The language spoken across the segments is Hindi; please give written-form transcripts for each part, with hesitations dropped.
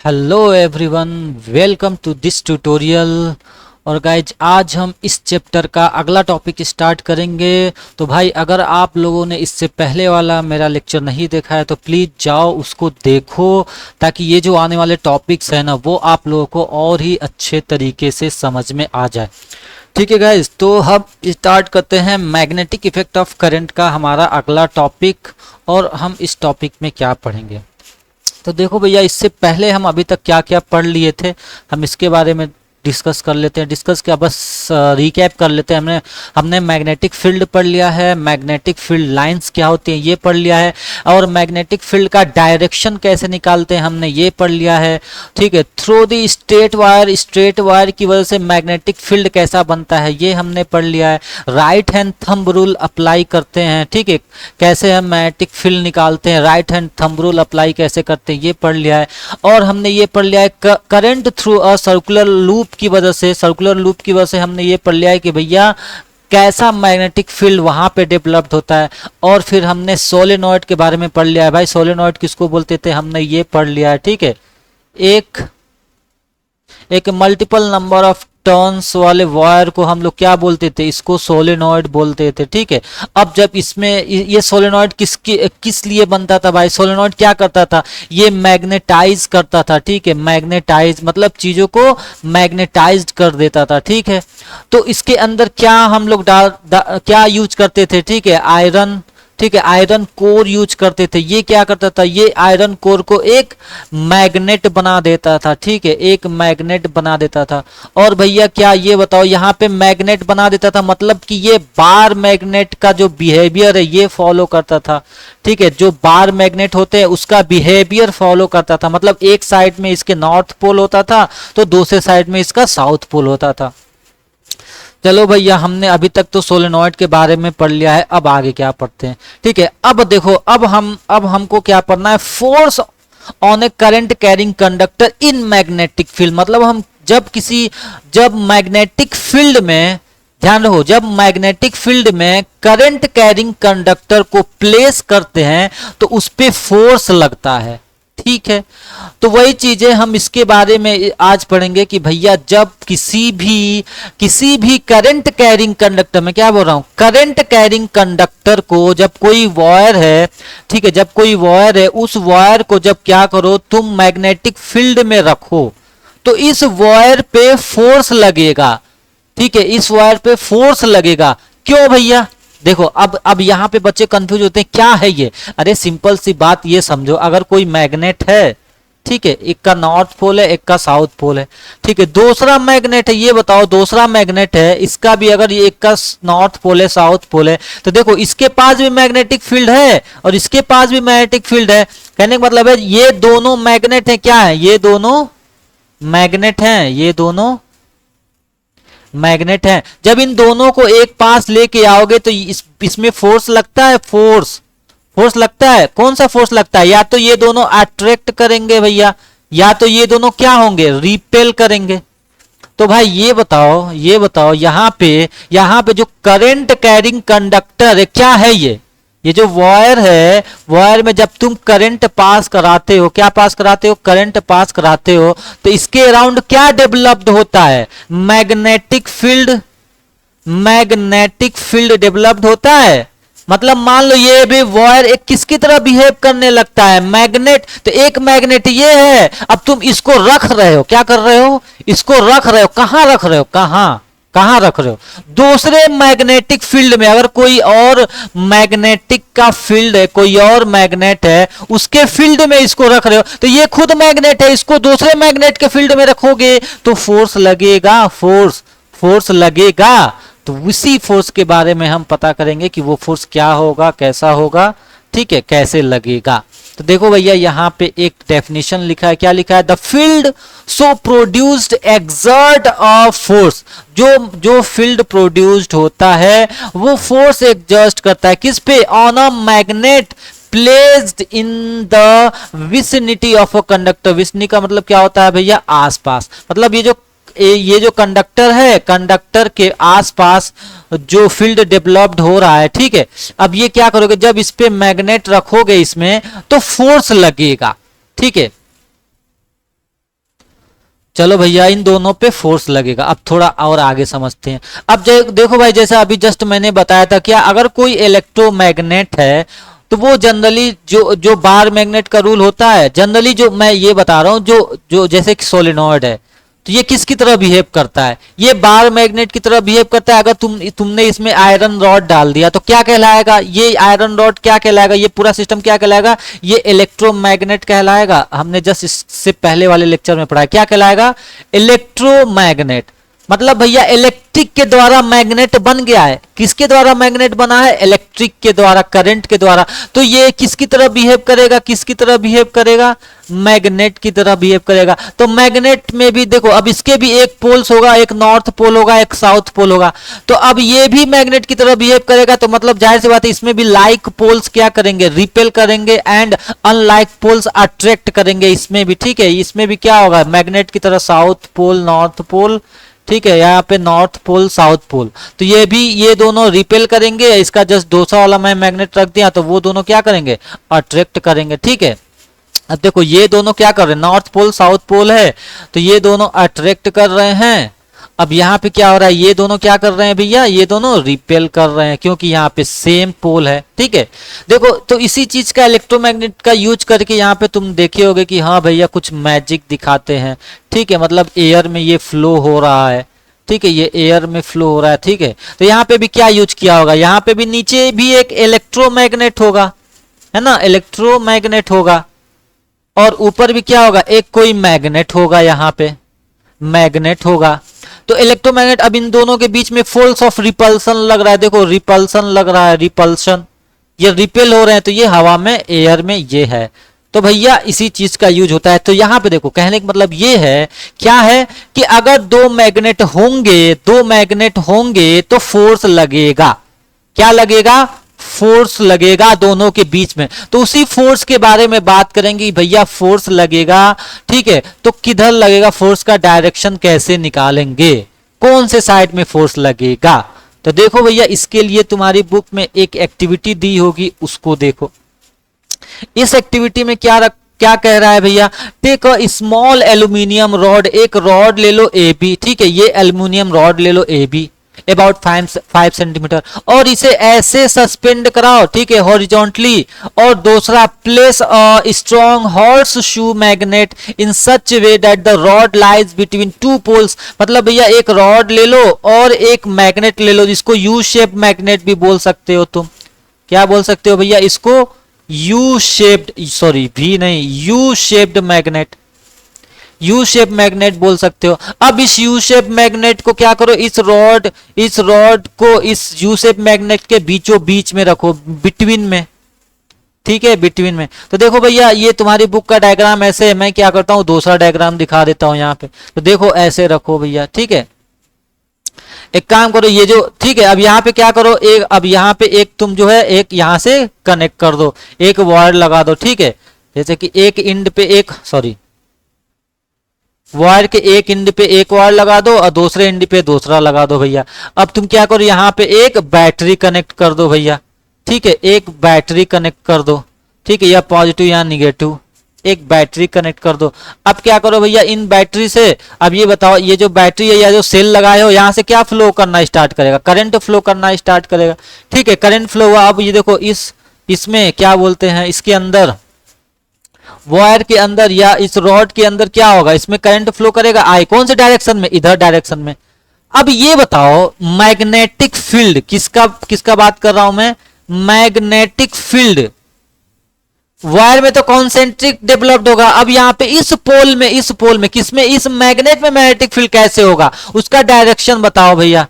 Hello everyone, welcome to this tutorial. और गाइज आज हम इस चैप्टर का अगला टॉपिक स्टार्ट करेंगे। तो भाई अगर आप लोगों ने इससे पहले वाला मेरा लेक्चर नहीं देखा है तो प्लीज़ जाओ उसको देखो, ताकि ये जो आने वाले टॉपिक्स हैं ना वो आप लोगों को और ही अच्छे तरीके से समझ में आ जाए। ठीक है गाइज, तो हम स्टार्ट करते हैं मैग्नेटिक इफेक्ट ऑफ करंट का हमारा अगला टॉपिक। और हम इस टॉपिक में क्या पढ़ेंगे तो देखो भैया, इससे पहले हम अभी तक क्या क्या पढ़ लिए थे हम इसके बारे में डिस्कस कर लेते हैं। डिस्कस क्या, बस रिकैप कर लेते हैं। हमने मैग्नेटिक फील्ड पढ़ लिया है, मैग्नेटिक फील्ड लाइंस क्या होती हैं ये पढ़ लिया है, और मैग्नेटिक फील्ड का डायरेक्शन कैसे निकालते हैं हमने ये पढ़ लिया है। ठीक है, थ्रू दी स्ट्रेट वायर की वजह से मैग्नेटिक फील्ड कैसा बनता है ये हमने पढ़ लिया है। Right hand thumb rule apply करते हैं, ठीक है, कैसे हम मैग्नेटिक फील्ड निकालते हैं, right hand thumb rule apply कैसे करते हैं ये पढ़ लिया है। और हमने ये पढ़ लिया है current through a circular loop की वजह से हमने ये पढ़ लिया है कि भैया कैसा मैग्नेटिक फील्ड वहां पे डेवलप्ड होता है। और फिर हमने सोलेनॉइड के बारे में पढ़ लिया है। भाई सोलेनॉइड किसको बोलते थे हमने ये पढ़ लिया है। ठीक है, एक मल्टीपल नंबर ऑफ टर्न्स वाले वायर को हम लोग क्या बोलते थे, इसको सोलेनॉइड बोलते थे। ठीक है, अब जब इसमें ये सोलेनॉइड किस लिए बनता था भाई, सोलेनॉइड क्या करता था, ये मैग्नेटाइज करता था। ठीक है, मैग्नेटाइज मतलब चीजों को मैग्नेटाइज्ड कर देता था। ठीक है, तो इसके अंदर क्या हम लोग क्या यूज करते थे, ठीक है, आयरन। ठीक है, आयरन कोर यूज करते थे। ये क्या करता था, ये आयरन कोर को एक मैग्नेट बना देता था। ठीक है, एक मैग्नेट बना देता था। और भैया क्या ये बताओ, यहाँ पे मैग्नेट बना देता था मतलब कि ये बार मैग्नेट का जो बिहेवियर है ये फॉलो करता था। ठीक है, जो बार मैग्नेट होते हैं उसका बिहेवियर फॉलो करता था। मतलब एक साइड में इसके नॉर्थ पोल होता था तो दूसरे साइड में इसका साउथ पोल होता था। चलो भैया, हमने अभी तक तो सोलेनॉइड के बारे में पढ़ लिया है, अब आगे क्या पढ़ते हैं। ठीक है, अब देखो, अब हमको क्या पढ़ना है, force on A current carrying conductor in magnetic field. मतलब हम जब मैग्नेटिक फील्ड में, ध्यान रखो, जब मैग्नेटिक फील्ड में करंट कैरिंग कंडक्टर को प्लेस करते हैं तो उस पे फोर्स लगता है। ठीक है, तो वही चीजें हम इसके बारे में आज पढ़ेंगे कि भैया जब किसी भी करंट कैरिंग कंडक्टर में, क्या बोल रहा हूं, करंट कैरिंग कंडक्टर को जब कोई वायर है, ठीक है, जब कोई वायर है उस वायर को जब क्या करो तुम मैग्नेटिक फील्ड में रखो तो इस वायर पे फोर्स लगेगा। ठीक है, इस वायर पे फोर्स लगेगा। क्यों भैया, देखो अब यहां पे बच्चे कंफ्यूज होते हैं क्या है ये। अरे सिंपल सी बात ये समझो, अगर कोई मैग्नेट है, ठीक है, एक का नॉर्थ पोल है एक का साउथ पोल है, ठीक है, दूसरा मैग्नेट है, ये बताओ दूसरा मैग्नेट है, इसका भी अगर ये एक का नॉर्थ पोल है साउथ पोल है तो देखो इसके पास भी मैग्नेटिक फील्ड है और इसके पास भी मैग्नेटिक फील्ड है। कहने का मतलब है ये दोनों मैग्नेट है, क्या है, ये दोनों मैग्नेट हैं, ये दोनों मैग्नेट है। जब इन दोनों को एक पास लेके आओगे तो इसमें फोर्स लगता है, फोर्स लगता है। कौन सा फोर्स लगता है, या तो ये दोनों अट्रैक्ट करेंगे भैया, या तो ये दोनों क्या होंगे, रिपेल करेंगे। तो भाई ये बताओ यहाँ पे जो करंट कैरिंग कंडक्टर है क्या है, ये जो वायर है, वायर में जब तुम करंट पास कराते हो, क्या पास कराते हो, करंट पास कराते हो, तो इसके अराउंड क्या डेवलप्ड होता है, मैग्नेटिक फील्ड डेवलप्ड होता है। मतलब मान लो ये भी वायर एक किसकी तरह बिहेव करने लगता है, मैग्नेट। तो एक मैग्नेट ये है, अब तुम इसको रख रहे हो, क्या कर रहे हो, इसको रख रहे हो, कहां रख रहे हो, कहां रख रहे हो, दूसरे मैग्नेटिक फील्ड में। अगर कोई और मैग्नेटिक का फील्ड है, कोई और मैग्नेट है, उसके फील्ड में इसको रख रहे हो, तो ये खुद मैग्नेट है, इसको दूसरे मैग्नेट के फील्ड में रखोगे तो फोर्स लगेगा, फोर्स लगेगा। तो उसी फोर्स के बारे में हम पता करेंगे कि वो फोर्स क्या होगा, कैसा होगा, ठीक है, कैसे लगेगा। तो देखो भैया यहाँ पे एक डेफिनेशन लिखा है, क्या लिखा है, the field so produced exert of force. जो फील्ड प्रोड्यूस्ड होता है वो फोर्स एग्जर्ट करता है किस पे, on a magnet placed in the vicinity of a conductor. Vicinity का मतलब क्या होता है भैया, आसपास। मतलब ये जो कंडक्टर है, कंडक्टर के आसपास जो फील्ड डेवलप्ड हो रहा है, ठीक है, अब ये क्या करोगे, जब इस पे मैग्नेट रखोगे इसमें तो फोर्स लगेगा। ठीक है, चलो भैया इन दोनों पे फोर्स लगेगा। अब थोड़ा और आगे समझते हैं। अब देखो भाई, जैसा अभी जस्ट मैंने बताया था, क्या अगर कोई इलेक्ट्रोमैग्नेट है तो वो जनरली जो जो बार मैग्नेट का रूल होता है, जनरली जो मैं ये बता रहा हूं, जो जो जैसे कि सोलेनॉइड है तो ये किसकी तरह बिहेव करता है, ये बार मैग्नेट की तरह बिहेव करता है। अगर तुमने इसमें आयरन रॉड डाल दिया तो क्या कहलाएगा, ये आयरन रॉड क्या कहलाएगा, ये पूरा सिस्टम क्या कहलाएगा, ये इलेक्ट्रोमैग्नेट कहलाएगा। हमने जस्ट इससे पहले वाले लेक्चर में पढ़ा है, क्या कहलाएगा, इलेक्ट्रोमैग्नेट। मतलब भैया इलेक्ट्रिक के द्वारा मैग्नेट बन गया है। किसके द्वारा मैग्नेट बना है, इलेक्ट्रिक के द्वारा, करंट के द्वारा। तो ये किसकी तरह बिहेव करेगा, किसकी तरह बिहेव करेगा, मैग्नेट की तरह बिहेव करेगा। तो मैग्नेट में भी देखो, अब इसके भी एक पोल्स होगा, एक नॉर्थ पोल होगा, एक साउथ पोल होगा। तो अब ये भी मैग्नेट की तरह बिहेव करेगा, तो मतलब जाहिर सी बात है इसमें भी लाइक पोल्स क्या करेंगे, रिपेल करेंगे, एंड अनलाइक पोल्स अट्रैक्ट करेंगे इसमें भी। ठीक है, इसमें भी क्या होगा, मैग्नेट की तरह साउथ पोल नॉर्थ पोल, ठीक है, यहाँ पे नॉर्थ पोल साउथ पोल। तो ये भी, ये दोनों रिपेल करेंगे। इसका जस्ट दूसरा वाला मैं मैग्नेट रख दिया तो वो दोनों क्या करेंगे, अट्रैक्ट करेंगे। ठीक है, अब देखो ये दोनों क्या कर रहे हैं, नॉर्थ पोल साउथ पोल है तो ये दोनों अट्रैक्ट कर रहे हैं। अब यहाँ पे क्या हो रहा है, ये दोनों क्या कर रहे हैं भैया, ये दोनों रिपेल कर रहे हैं, क्योंकि यहाँ पे सेम पोल है। ठीक है, देखो तो इसी चीज का इलेक्ट्रोमैग्नेट का यूज करके यहाँ पे तुम देखे होगे कि हाँ भैया कुछ मैजिक दिखाते हैं। ठीक है, मतलब एयर में ये फ्लो हो रहा है। ठीक है, ये एयर में फ्लो हो रहा है। ठीक है, तो यहाँ पे भी क्या यूज किया होगा, यहाँ पे भी नीचे भी एक इलेक्ट्रोमैग्नेट होगा, है ना, इलेक्ट्रोमैग्नेट होगा। और ऊपर भी क्या होगा, एक कोई मैग्नेट होगा, यहाँ पे मैग्नेट होगा। तो इलेक्ट्रोमैग्नेट, अब इन दोनों के बीच में फोर्स ऑफ रिपल्सन लग रहा है। देखो रिपल्सन लग रहा है, रिपल्सन, ये रिपेल हो रहे हैं तो ये हवा में, एयर में ये है। तो भैया इसी चीज का यूज होता है। तो यहां पे देखो, कहने का मतलब ये है, क्या है कि अगर दो मैग्नेट होंगे तो फोर्स लगेगा। क्या लगेगा, फोर्स लगेगा दोनों के बीच में। तो उसी फोर्स के बारे में बात करेंगे भैया, फोर्स लगेगा। ठीक है, तो किधर लगेगा, फोर्स का डायरेक्शन कैसे निकालेंगे, कौन से साइड में फोर्स लगेगा। तो देखो भैया, इसके लिए तुम्हारी बुक में एक एक्टिविटी दी होगी, उसको देखो। इस एक्टिविटी में क्या कह रहा है भैया, take a small aluminium rod, एक रॉड ले लो ए बी। ठीक है, ये एल्यूमिनियम रॉड ले लो ए बी, अबाउट 5 सेंटीमीटर, और इसे ऐसे सस्पेंड कराओ। ठीक है, हॉरिजॉन्टली। और दूसरा, place a strong horse shoe magnet in such way that the rod lies between 2 poles. मतलब भैया एक रॉड ले लो और एक मैग्नेट ले लो, जिसको यू शेप मैग्नेट भी बोल सकते हो तुम। क्या बोल सकते हो भैया इसको, यू शेप्ड, सॉरी वी नहीं, U shaped magnet, U shape magnet बोल सकते हो। अब इस यू शेप मैग्नेट को क्या करो, इस रॉड को इस यू शेप मैग्नेट के बीचों बीच में रखो, बिटवीन में। ठीक है, बिटवीन में। तो देखो भैया, ये तुम्हारी बुक का डायग्राम ऐसे है। मैं क्या करता हूं, दूसरा डायग्राम दिखा देता हूं यहाँ पे। तो देखो ऐसे रखो भैया। ठीक है, एक काम करो, ये जो, ठीक है, अब यहाँ पे क्या करो, एक, अब यहाँ पे एक तुम जो है एक यहाँ से कनेक्ट कर दो, एक वायर लगा दो। ठीक है, जैसे कि एक इंड पे एक, सॉरी वायर के एक इंड पे एक वायर लगा दो और दूसरे इंड पे दूसरा लगा दो भैया। अब तुम क्या करो, यहाँ पे एक बैटरी कनेक्ट कर दो भैया। ठीक है, एक बैटरी कनेक्ट कर दो। ठीक है, या पॉजिटिव या निगेटिव, एक बैटरी कनेक्ट कर दो। अब क्या करो भैया, इन बैटरी से, अब ये बताओ, ये जो बैटरी है या जो सेल लगाए हो, यहाँ से क्या फ्लो करना स्टार्ट करेगा, करंट फ्लो करना स्टार्ट करेगा। ठीक है, करंट फ्लो हुआ। अब ये देखो, इसमें क्या बोलते हैं, इसके अंदर वायर के अंदर या इस रॉड के अंदर क्या होगा, इसमें करंट फ्लो करेगा, आई कौन से डायरेक्शन में, इधर डायरेक्शन में। अब ये बताओ, मैग्नेटिक फील्ड, किसका बात कर रहा हूं मैं, मैग्नेटिक फील्ड वायर में तो कॉन्सेंट्रिक डेवलप्ड होगा। अब यहाँ पे इस पोल में किसमें, इस मैग्नेट में मैग्नेटिक फील्ड कैसे होगा, उसका डायरेक्शन बताओ भैया।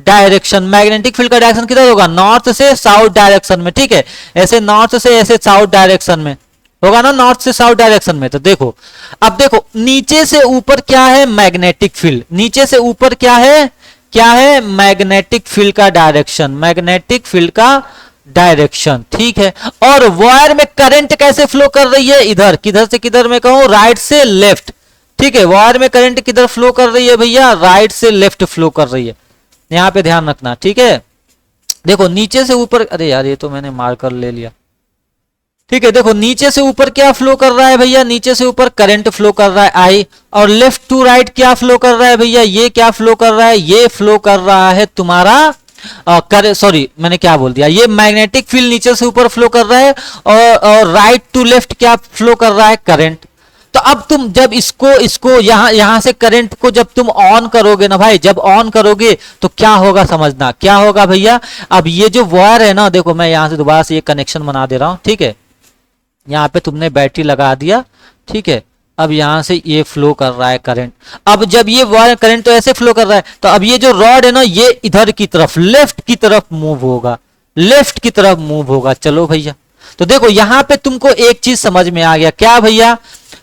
डायरेक्शन, मैग्नेटिक फील्ड का डायरेक्शन किधर होगा, नॉर्थ से साउथ डायरेक्शन में। ठीक है, ऐसे नॉर्थ से ऐसे साउथ डायरेक्शन में होगा ना, नॉर्थ से साउथ डायरेक्शन में। तो देखो, अब देखो नीचे से ऊपर क्या है, मैग्नेटिक फील्ड, नीचे से ऊपर क्या है मैग्नेटिक फील्ड का डायरेक्शन, मैग्नेटिक फील्ड का डायरेक्शन। ठीक है, और वायर में करंट कैसे फ्लो कर रही है, इधर, किधर से किधर मैं कहूं, राइट से लेफ्ट। ठीक है, वायर में करंट किधर फ्लो कर रही है भैया, राइट से लेफ्ट फ्लो कर रही है, यहां पे ध्यान रखना। ठीक है, देखो नीचे से ऊपर, अरे यार ये तो मैंने मार्कर ले लिया। ठीक है, देखो नीचे से ऊपर क्या फ्लो कर रहा है भैया, नीचे से ऊपर करंट फ्लो कर रहा है आई, और लेफ्ट टू राइट क्या फ्लो कर रहा है भैया, ये क्या फ्लो कर रहा है, ये फ्लो कर रहा है तुम्हारा सॉरी मैंने क्या बोल दिया, ये मैग्नेटिक फील्ड नीचे से ऊपर फ्लो कर रहा है, और राइट टू लेफ्ट क्या फ्लो कर रहा है, करंट। तो अब तुम जब इसको इसको यहां से करंट को जब तुम ऑन करोगे ना भाई, जब ऑन करोगे तो क्या होगा समझना, क्या होगा भैया। अब ये जो वायर है ना, देखो मैं यहां से दोबारा से ये कनेक्शन बना दे रहा हूं, ठीक है, यहाँ पे तुमने बैटरी लगा दिया, ठीक है, अब यहां से ये फ्लो कर रहा है करंट। अब जब ये वायर करंट तो ऐसे फ्लो कर रहा है, तो अब ये जो रॉड है ना, ये इधर की तरफ लेफ्ट की तरफ मूव होगा, लेफ्ट की तरफ मूव होगा। चलो भैया, तो देखो यहां पे तुमको एक चीज समझ में आ गया, क्या भैया,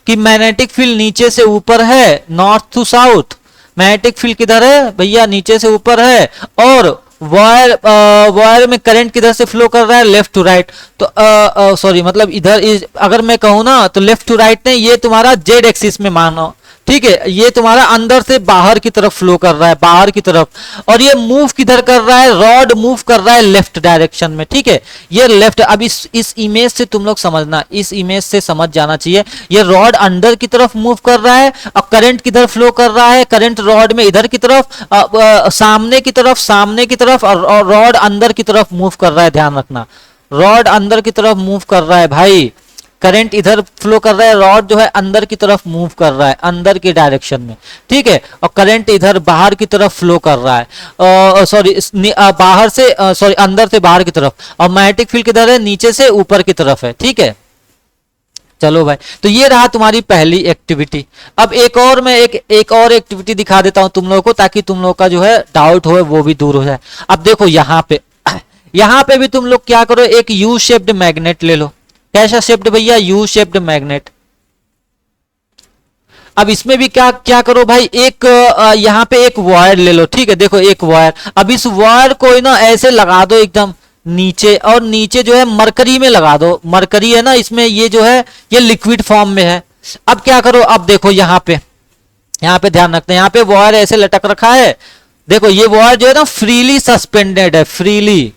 कि मैग्नेटिक फील्ड नीचे से ऊपर है, north to south. Magnetic field किधर है भैया, नीचे से ऊपर है, और वायर में करंट किधर से फ्लो कर रहा है, लेफ्ट टू राइट। तो सॉरी मतलब इधर अगर मैं कहूं ना तो लेफ्ट टू राइट नहीं, ये तुम्हारा जेड एक्सिस में मानो, ठीक है, ये तुम्हारा अंदर से बाहर की तरफ फ्लो कर रहा है, बाहर की तरफ, और ये मूव किधर कर रहा है, रॉड मूव कर रहा है लेफ्ट डायरेक्शन में, ठीक है, ये लेफ्ट। अब इस इमेज से तुम लोग समझना, इस इमेज से समझ जाना चाहिए, ये रॉड अंदर की तरफ मूव कर रहा है, और करंट किधर फ्लो कर रहा है, करंट रॉड में इधर की तरफ, सामने की तरफ, सामने की तरफ, और रॉड अंदर की तरफ मूव कर रहा है। ध्यान रखना, रॉड अंदर की तरफ मूव कर रहा है भाई, करंट इधर फ्लो कर रहा है, रॉड जो है अंदर की तरफ मूव कर रहा है, अंदर की डायरेक्शन में, ठीक है, और करंट इधर बाहर की तरफ फ्लो कर रहा है, सॉरी बाहर से सॉरी अंदर से बाहर की तरफ, और मैग्नेटिक फील्ड किधर है, नीचे से ऊपर की तरफ है, ठीक है। चलो भाई, तो ये रहा तुम्हारी पहली एक्टिविटी। अब एक और मैं एक और एक्टिविटी दिखा देता हूं तुम लोगों को, ताकि तुम लोगों का जो है डाउट हो वो भी दूर हो जाए। अब देखो यहाँ पे भी तुम लोग क्या करो, एक यू शेप्ड मैग्नेट ले लो। कैसा शेप्ड भैया, यू शेप्ड मैग्नेट। अब इसमें भी क्या क्या करो भाई, एक यहाँ पे एक वायर ले लो, ठीक है, देखो एक वायर, अब इस वायर को ना ऐसे लगा दो एकदम नीचे, और नीचे जो है मरकरी में लगा दो, मरकरी है ना इसमें, ये जो है ये लिक्विड फॉर्म में है। अब क्या करो, अब देखो यहाँ पे ध्यान रखते हैं, यहाँ पे वायर ऐसे लटक रखा है, देखो ये वायर जो है ना फ्रीली सस्पेंडेड है, फ्रीली,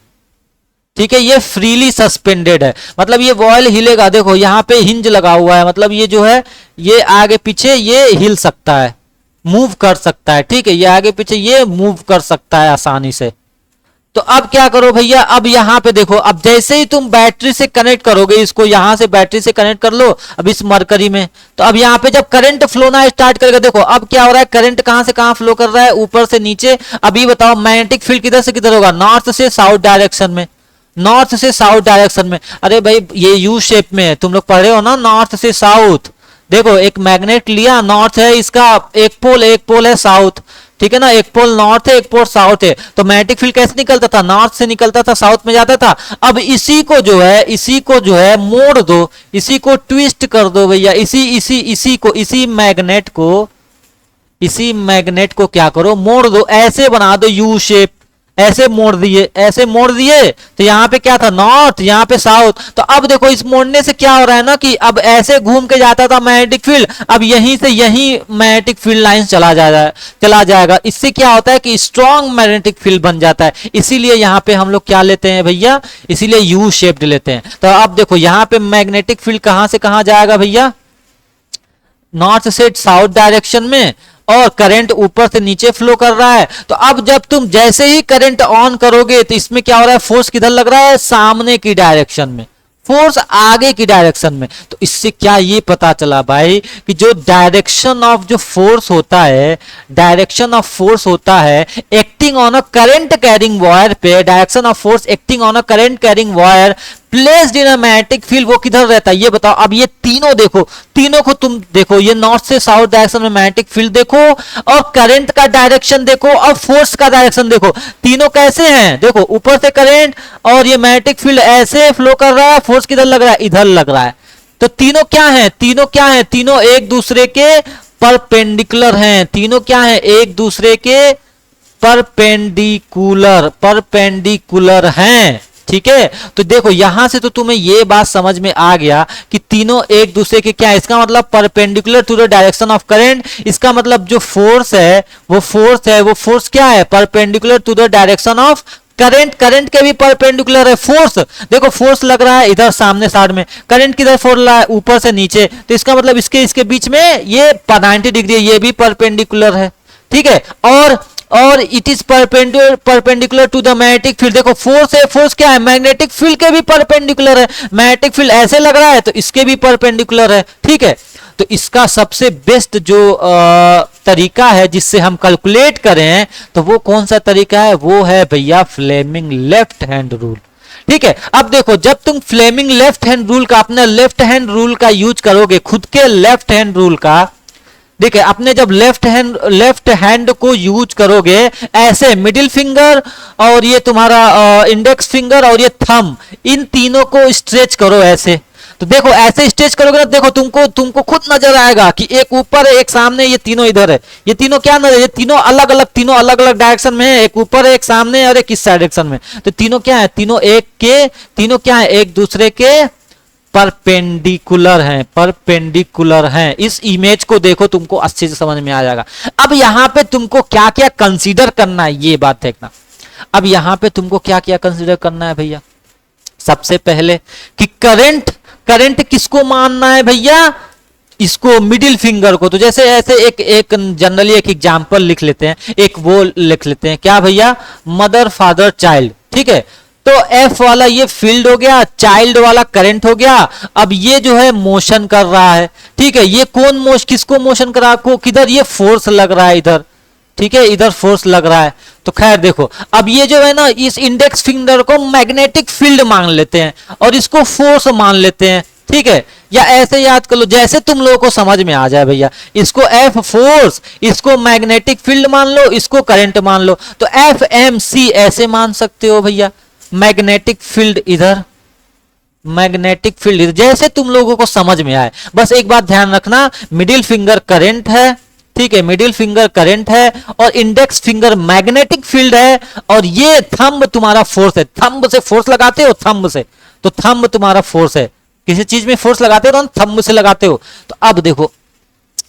ठीक है, ये फ्रीली सस्पेंडेड है, मतलब ये वायर हिलेगा, देखो यहाँ पे हिंज लगा हुआ है, मतलब ये जो है ये आगे पीछे ये हिल सकता है, मूव कर सकता है, ठीक है, ये आगे पीछे ये मूव कर सकता है आसानी से। तो अब क्या करो भैया, अब यहाँ पे देखो, अब जैसे ही तुम बैटरी से कनेक्ट करोगे इसको, यहां से बैटरी से कनेक्ट कर लो अब इस मरकरी में, तो अब यहाँ पे जब करंट फ्लो ना स्टार्ट करेगा, देखो अब क्या हो रहा है, करंट कहां से कहां फ्लो कर रहा है, ऊपर से नीचे। अभी बताओ मैग्नेटिक फील्ड किधर से किधर होगा, नॉर्थ से साउथ डायरेक्शन में, नॉर्थ से साउथ डायरेक्शन में। अरे भाई ये यू शेप में है, तुम लोग पढ़े हो ना, नॉर्थ से साउथ। देखो एक मैग्नेट लिया, नॉर्थ है इसका एक पोल है साउथ, ठीक है ना, एक पोल नॉर्थ है एक पोल साउथ है, तो मैग्नेटिक फील्ड कैसे निकलता था, नॉर्थ से निकलता था साउथ में जाता था। अब इसी को जो है मोड़ दो, इसी को ट्विस्ट कर दो भैया, इसी मैग्नेट को क्या करो, मोड़ दो, ऐसे बना दो यू शेप, ऐसे मोड़ दिए, तो यहाँ पे क्या था, नॉर्थ, यहाँ पे साउथ। तो अब देखो इस मोड़ने से क्या हो रहा है ना, कि अब ऐसे घूम के जाता था मैग्नेटिक फील्ड, अब यहीं से यहीं मैग्नेटिक फील्ड लाइन चला जाएगा। इससे क्या होता है कि स्ट्रॉन्ग मैग्नेटिक फील्ड बन जाता है। इसीलिए यहाँ पे हम लोग क्या लेते हैं भैया, इसीलिए यू शेप्ड लेते हैं। तो अब देखो यहाँ पे मैग्नेटिक फील्ड कहां से कहां जाएगा भैया, नॉर्थ से साउथ डायरेक्शन में, और करंट ऊपर से नीचे फ्लो कर रहा है। तो अब जब तुम जैसे ही करंट ऑन करोगे तो इसमें क्या हो रहा है, फोर्स किधर लग रहा है, सामने की डायरेक्शन में, फोर्स आगे की डायरेक्शन में। तो इससे क्या ये पता चला भाई कि जो डायरेक्शन ऑफ जो फोर्स होता है, डायरेक्शन ऑफ फोर्स होता है acting on a current carrying wire पे, direction of force acting on a current carrying wire placed in a magnetic field, वो किधर रहता है ये बताओ। अब ये तीनों देखो, तीनों को तुम देखो, ये नॉर्थ से साउथ डायरेक्शन में मैग्नेटिक फील्ड देखो, और करंट का डायरेक्शन देखो, और फोर्स का डायरेक्शन देखो, तीनों कैसे हैं, देखो ऊपर से करंट और ये मैग्नेटिक फील्ड ऐसे फ्लो कर रहा है, फोर्स किधर लग रहा है, इधर लग रहा है। तो तीनों क्या है, तीनों एक दूसरे के परपेंडिकुलर हैं, तीनों क्या है, एक दूसरे के परपेंडिकुलर हैं, ठीक है। तो देखो यहां से तो तुम्हें ये बात समझ में आ गया कि तीनों एक दूसरे के क्या है, इसका मतलब perpendicular to the direction of current, इसका मतलब जो फोर्स है वो फोर्स क्या है, perpendicular to the direction of current, current के भी परपेंडिकुलर है। फोर्स, देखो फोर्स लग रहा है इधर सामने साइड में, करंट किधर फोड़ रहा है, ऊपर से नीचे, तो इसका मतलब इसके बीच में ये 90 डिग्री, ये भी परपेंडिकुलर है, ठीक है। और it is perpendicular to the magnetic field. देखो फोर्स है, फोर्स क्या है, मैग्नेटिक फील्ड के भी परपेंडिकुलर है। मैग्नेटिक फील्ड ऐसे लग रहा है तो इसके भी परपेंडिकुलर है, ठीक है। तो इसका सबसे बेस्ट जो तरीका है जिससे हम कैलकुलेट करें, तो वो कौन सा तरीका है, वो है भैया फ्लेमिंग लेफ्ट हैंड रूल, ठीक है। अब देखो जब तुम फ्लेमिंग लेफ्ट हैंड रूल का, अपने लेफ्ट हैंड रूल का यूज करोगे, खुद के लेफ्ट हैंड रूल का, देखिए अपने जब लेफ्ट हैंड को यूज करोगे, ऐसे मिडिल फिंगर और ये तुम्हारा इंडेक्स फिंगर और ये थंब, इन तीनों को स्ट्रेच करो ऐसे। तो देखो ऐसे स्ट्रेच करोगे ना, देखो तुमको खुद नजर आएगा कि एक ऊपर है, एक सामने, ये तीनों इधर है। ये तीनों क्या नजर, ये तीनों अलग अलग डायरेक्शन में है, एक ऊपर है, एक सामने है और एक इस डायरेक्शन में। तो तीनों क्या है, तीनों क्या है, एक दूसरे के परपेंडिकुलर हैं। इस इमेज को देखो, तुमको अच्छे से समझ में आ जाएगा। अब यहां पे तुमको क्या क्या कंसीडर करना है, ये बात देखना। अब यहां पे तुमको क्या क्या कंसीडर करना है भैया, सबसे पहले कि करंट किसको मानना है भैया, इसको मिडिल फिंगर को। तो जैसे ऐसे एक जनरली एक एग्जांपल लिख लेते हैं, एक वो लिख लेते हैं, क्या भैया, मदर फादर चाइल्ड, ठीक है। तो एफ वाला ये फील्ड हो गया, चाइल्ड वाला करंट हो गया। अब ये जो है मोशन कर रहा है, ठीक है। ये किसको मोशन कर रहा है, किधर, ये फोर्स लग रहा है इधर, ठीक है, इधर फोर्स लग रहा है। तो खैर देखो, अब ये जो है ना, इस इंडेक्स फिंगर को मैग्नेटिक फील्ड मान लेते हैं और इसको फोर्स मान लेते हैं, ठीक है। या ऐसे याद कर लो जैसे तुम लोगों को समझ में आ जाए भैया, इसको एफ फोर्स, इसको मैग्नेटिक फील्ड मान लो, इसको करंट मान लो। तो एफ एम सी ऐसे मान सकते हो भैया, मैग्नेटिक फील्ड इधर, मैग्नेटिक फील्ड इधर, जैसे तुम लोगों को समझ में आए। बस एक बात ध्यान रखना, मिडिल फिंगर करंट है, ठीक है, मिडिल फिंगर करंट है और इंडेक्स फिंगर मैग्नेटिक फील्ड है, और ये थंब तुम्हारा फोर्स है। थंब से फोर्स लगाते हो, थंब से, तो थंब तुम्हारा फोर्स है। किसी चीज में फोर्स लगाते हो तो थंब से लगाते हो। तो अब देखो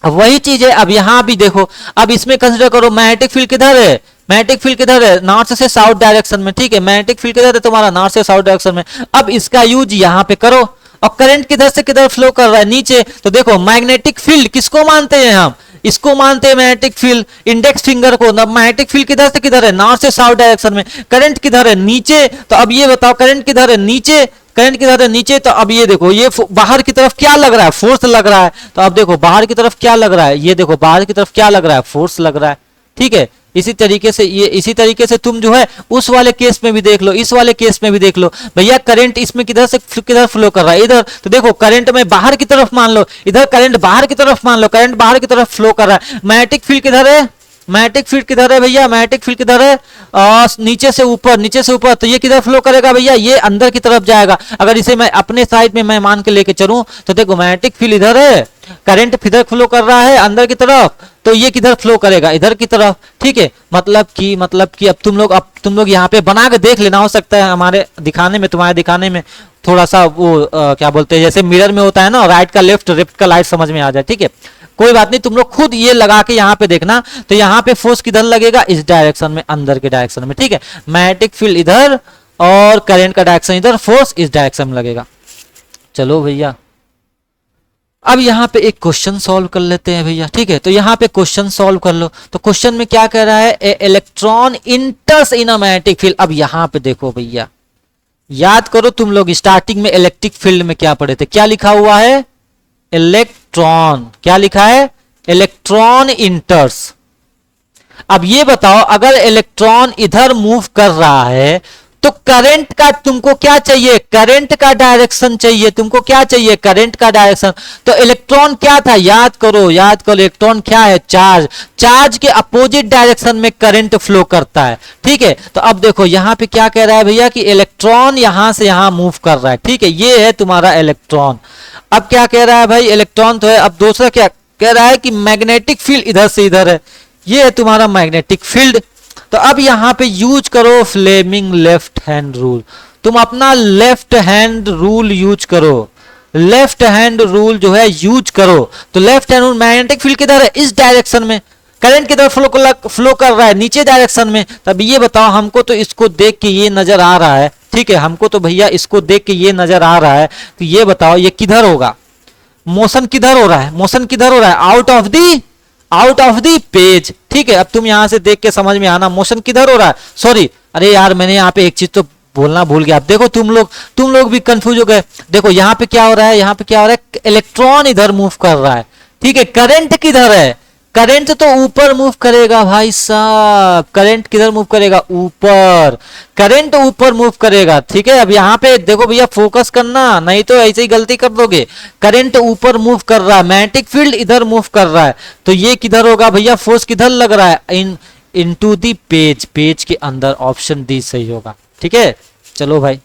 वही चीज है, अब यहां भी देखो, अब इसमें कंसीडर करो मैग्नेटिक फील्ड किधर है, मैग्नेटिक फील्ड किधर है, नॉर्थ से साउथ डायरेक्शन में, ठीक है। मैग्नेटिक फील्ड किधर है तुम्हारा, नॉर्थ से साउथ डायरेक्शन में। अब इसका यूज यहां पे करो, और करंट किधर से किधर फ्लो कर रहा है, नीचे। तो देखो मैग्नेटिक फील्ड किसको मानते हैं हम, इसको मानते हैं मैग्नेटिक फील्ड, इंडेक्स फिंगर को। मैग्नेटिक फील्ड किधर से किधर है, नॉर्थ से साउथ डायरेक्शन में। करंट किधर है, नीचे। तो अब ये बताओ करंट किधर है, नीचे, करंट किधर है, नीचे। तो अब ये देखो, ये बाहर की तरफ क्या लग रहा है, फोर्स लग रहा है। तो अब देखो बाहर की तरफ क्या लग रहा है, ये देखो बाहर की तरफ क्या लग रहा है, फोर्स लग रहा है, ठीक है। इसी तरीके से तुम जो है उस वाले केस में भी देख लो, इस वाले केस में भी देख लो भैया, करंट इसमें किधर से किधर फ्लो कर रहा है, इधर। तो देखो करंट में बाहर की तरफ मान लो, इधर करंट बाहर की तरफ मान लो, करंट बाहर की तरफ फ्लो कर रहा है। मैग्नेटिक फील्ड किधर है, मैग्नेटिक फील्ड किधर है भैया, मैग्नेटिक फील्ड किधर है, नीचे से ऊपर, नीचे से ऊपर। तो ये किधर फ्लो करेगा भैया, ये अंदर की तरफ जाएगा। अगर इसे मैं अपने साइड में मैं मान के लेके चलूं, तो देखो मैग्नेटिक फील्ड इधर है, करंट किधर फ्लो कर रहा है, अंदर की तरफ। तो ये किधर फ्लो करेगा, इधर की तरफ, ठीक है। मतलब कि अब तुम लोग यहाँ पे बना के देख लेना, हो सकता है हमारे दिखाने में, तुम्हारे दिखाने में थोड़ा सा वो क्या बोलते हैं, जैसे मिरर में होता है ना, राइट का लेफ्ट, लेफ्ट का राइट समझ में आ जाए, ठीक है। कोई बात नहीं, तुम लोग खुद ये लगा के यहाँ पे देखना। तो यहाँ पे फोर्स किधर लगेगा, इस डायरेक्शन में, अंदर के डायरेक्शन में, ठीक है। मैग्नेटिक फील्ड इधर और करंट का डायरेक्शन इधर, फोर्स इस डायरेक्शन में लगेगा। चलो भैया अब यहाँ पे एक क्वेश्चन सॉल्व कर लेते हैं भैया, ठीक है। तो यहाँ पे क्वेश्चन सॉल्व कर लो। तो क्वेश्चन में क्या कह रहा है, electron इंटर्स in a magnetic field. अब यहाँ पे देखो भैया, याद करो तुम लोग स्टार्टिंग में इलेक्ट्रिक फील्ड में क्या पढ़े थे, क्या लिखा हुआ है, इलेक्ट्रॉन, क्या लिखा है, इलेक्ट्रॉन इंटर्स। अब ये बताओ, अगर इलेक्ट्रॉन इधर मूव कर रहा है तो करंट का तुमको क्या चाहिए, करंट का डायरेक्शन चाहिए, तुमको क्या चाहिए, करंट का डायरेक्शन। तो इलेक्ट्रॉन क्या था, याद करो इलेक्ट्रॉन क्या है, चार्ज। चार्ज के अपोजिट डायरेक्शन में करंट फ्लो करता है, ठीक है। तो अब देखो यहां पे क्या कह रहा है भैया कि इलेक्ट्रॉन यहां से यहां मूव कर रहा है, ठीक है। ये है तुम्हारा इलेक्ट्रॉन। अब क्या कह रहा है भाई, इलेक्ट्रॉन तो है, अब दूसरा क्या कह रहा है कि मैग्नेटिक फील्ड इधर से इधर है, ये है तुम्हारा मैग्नेटिक फील्ड। तो अब यहां पे यूज करो फ्लेमिंग लेफ्ट हैंड रूल, तुम अपना लेफ्ट हैंड रूल यूज करो, लेफ्ट हैंड रूल जो है यूज करो। तो left hand rule, magnetic field किधर है, इस डायरेक्शन में, करंट किधर फ्लो कर रहा है, नीचे डायरेक्शन में। तब ये बताओ हमको तो इसको देख के ये नजर आ रहा है, ठीक है, हमको तो भैया इसको देख के ये नजर आ रहा है, तो ये बताओ ये किधर होगा, मोशन किधर हो रहा है, मोशन किधर हो रहा है, आउट ऑफ दी पेज, ठीक है। अब तुम यहां से देख के समझ में आना मोशन किधर हो रहा है, सॉरी अरे यार मैंने यहाँ पे एक चीज तो बोलना भूल गया। अब देखो तुम लोग भी कंफ्यूज हो गए। देखो यहाँ पे क्या हो रहा है, यहाँ पे क्या हो रहा है, इलेक्ट्रॉन इधर मूव कर रहा है, ठीक है। करंट किधर है, करंट तो ऊपर मूव करेगा भाई साहब, करंट किधर मूव करेगा, ऊपर, करंट ऊपर मूव करेगा, ठीक है। अब यहाँ पे देखो भैया फोकस करना, नहीं तो ऐसे ही गलती कर दोगे। करंट ऊपर मूव कर रहा है, मैग्नेटिक फील्ड इधर मूव कर रहा है, तो ये किधर होगा भैया, फोर्स किधर लग रहा है, इनटू दी पेज, पेज के अंदर, ऑप्शन डी सही होगा, ठीक है। चलो भाई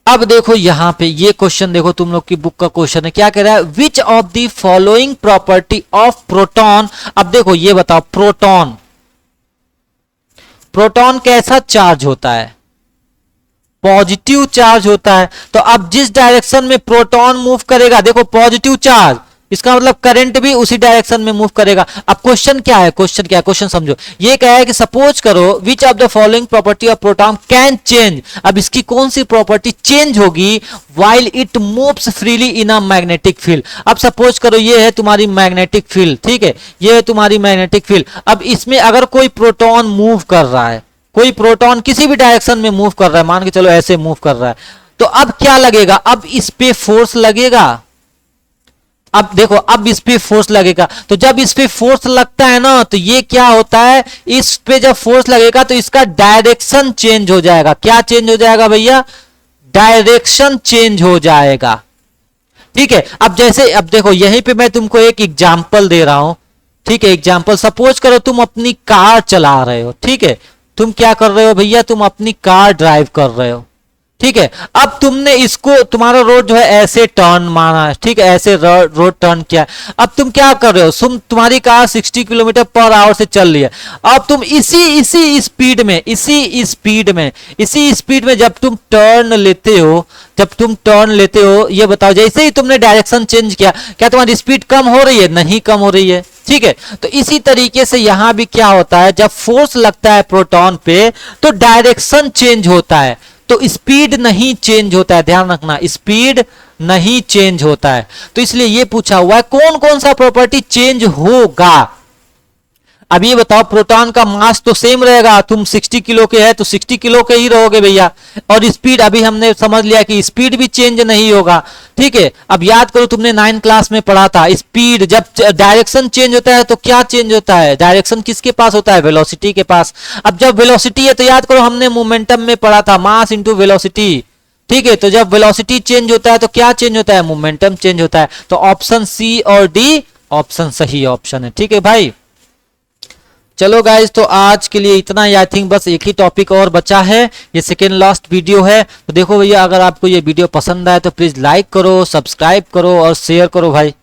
अब देखो यहां पे ये क्वेश्चन देखो, तुम लोग की बुक का क्वेश्चन है, क्या कह रहा है, which of the following property of proton. अब देखो ये बताओ प्रोटॉन, प्रोटॉन कैसा चार्ज होता है, पॉजिटिव चार्ज होता है। तो अब जिस डायरेक्शन में प्रोटॉन मूव करेगा, देखो पॉजिटिव चार्ज, इसका मतलब करंट भी उसी डायरेक्शन में मूव करेगा। अब क्वेश्चन क्या है, क्वेश्चन समझो, ये क्या है कि सपोज करो which of the following property of proton can change. अब इसकी कौन सी प्रॉपर्टी चेंज होगी, while it moves freely in a magnetic field. अब सपोज करो ये है तुम्हारी मैग्नेटिक फील्ड, ठीक है, ये है तुम्हारी मैग्नेटिक फील्ड। अब इसमें अगर कोई प्रोटॉन मूव कर रहा है, कोई प्रोटॉन किसी भी डायरेक्शन में मूव कर रहा है, मान के चलो ऐसे मूव कर रहा है, तो अब क्या लगेगा, अब इस पे फोर्स लगेगा। अब देखो अब इस पे फोर्स लगेगा, तो जब इस पे फोर्स लगता है ना, तो ये क्या होता है, इस पे जब फोर्स लगेगा तो इसका डायरेक्शन चेंज हो जाएगा। क्या चेंज हो जाएगा भैया, डायरेक्शन चेंज हो जाएगा, ठीक है। अब जैसे अब देखो यहीं पे मैं तुमको एक एग्जांपल दे रहा हूं, ठीक है, एग्जांपल सपोज करो तुम अपनी कार चला रहे हो, ठीक है, तुम क्या कर रहे हो भैया, तुम अपनी कार ड्राइव कर रहे हो, ठीक है। अब तुमने इसको, तुम्हारा रोड जो है ऐसे टर्न मारा है, ठीक है, ऐसे रोड टर्न किया। अब तुम क्या कर रहे हो, तुम्हारी कार 60 किलोमीटर पर आवर से चल रही है। अब तुम इसी स्पीड में जब तुम टर्न लेते हो, ये बताओ जैसे ही तुमने डायरेक्शन चेंज किया, क्या तुम्हारी स्पीड कम हो रही है, नहीं कम हो रही है, ठीक है। तो इसी तरीके से यहां भी क्या होता है, जब फोर्स लगता है प्रोटॉन पे तो डायरेक्शन चेंज होता है, तो स्पीड नहीं चेंज होता है, ध्यान रखना, स्पीड नहीं चेंज होता है। तो इसलिए ये पूछा हुआ है कौन कौन सा प्रॉपर्टी चेंज होगा। अब ये बताओ प्रोटॉन का मास तो सेम रहेगा, तुम 60 किलो के है तो 60 किलो के ही रहोगे भैया, और स्पीड अभी हमने समझ लिया कि स्पीड भी चेंज नहीं होगा, ठीक है। अब याद करो तुमने 9 क्लास में पढ़ा था, स्पीड जब डायरेक्शन चेंज होता है तो क्या चेंज होता है, डायरेक्शन किसके पास होता है, वेलोसिटी के पास। अब जब वेलोसिटी है तो याद करो हमने मोमेंटम में पढ़ा था, मास इंटू वेलोसिटी, ठीक है। तो जब वेलोसिटी चेंज होता है तो क्या चेंज होता है, मोमेंटम चेंज होता है। तो ऑप्शन सी और डी ऑप्शन सही ऑप्शन है, ठीक है भाई। चलो गाइज, तो आज के लिए इतना ही, आई थिंक बस एक ही टॉपिक और बचा है, ये सेकेंड लास्ट वीडियो है। तो देखो भैया अगर आपको ये वीडियो पसंद आए तो प्लीज लाइक करो, सब्सक्राइब करो और शेयर करो भाई।